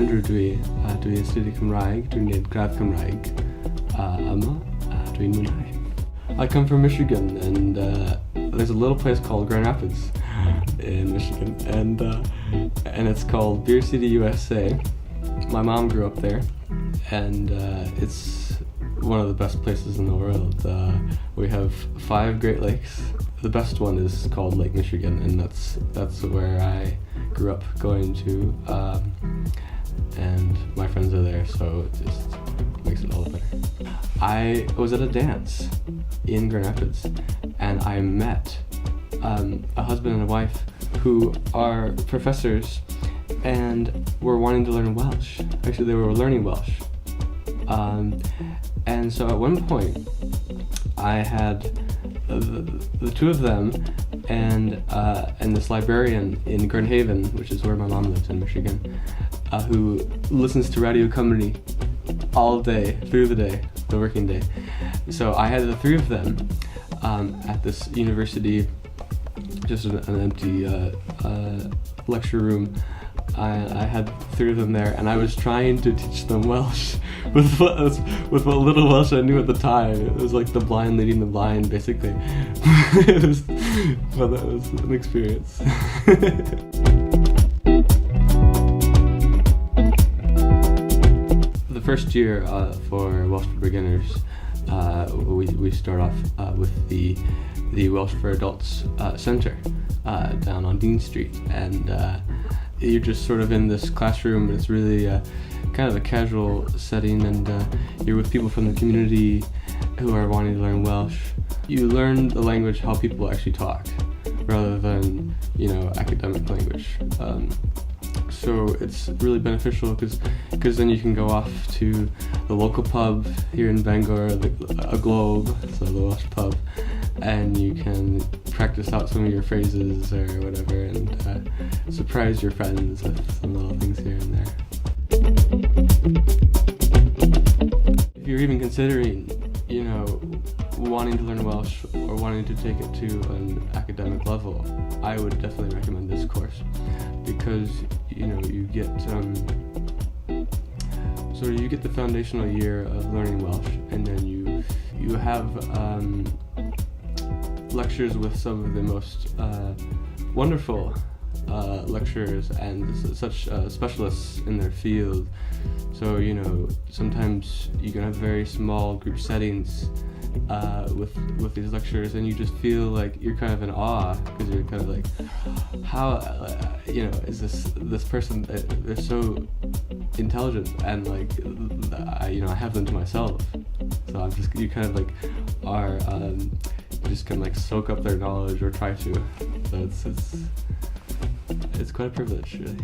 Andrew dwi dwi astudio Cymraeg, dwi'n neud gradd Cymraeg yma, dwi'n mwynhau. I come from Michigan, and there's a little place called Grand Rapids in Michigan, and it's called Beer City, USA. My mom grew up there, and it's one of the best places in the world. We have 5 Great Lakes. The best one is called Lake Michigan, and that's where I grew up going to, and my friends are there, so it just makes it all better. I was at a dance in Grand Rapids, and I met a husband and a wife who are professors and were wanting to learn Welsh. Actually, they were learning Welsh. And so at one point, I had the two of them and this librarian in Grand Haven, which is where my mom lives in Michigan, who listens to Radio Cymru all day, through the day, the working day. So I had the 3 of them at this university, just an empty lecture room. I had 3 of them there, and I was trying to teach them Welsh with what little Welsh I knew at the time. It was like the blind leading the blind, basically. But that was an experience. The first year for Welsh for Beginners, we start off with the Welsh for Adults Center down on Dean Street, and you're just sort of in this classroom, and it's really kind of a casual setting, and you're with people from the community who are wanting to learn Welsh. You learn the language how people actually talk, rather than, academic language. So it's really beneficial because then you can go off to the local pub here in Bangor, a Globe, so the Welsh pub, and you can practice out some of your phrases or whatever, and surprise your friends with some little things here and there. If you're even considering, wanting to learn Welsh or wanting to take it to an academic level, I would definitely recommend this course, because you get you get the foundational year of learning Welsh, and then you have lectures with some of the most wonderful lecturers and such specialists in their field. So sometimes you can have very small group settings with these lectures, and you just feel like you're kind of in awe, because you're kind of like, how is this person, they're so intelligent, and like I have them to myself, so you kind of like are you just kind of like soak up their knowledge, or try to. So it's quite a privilege, really.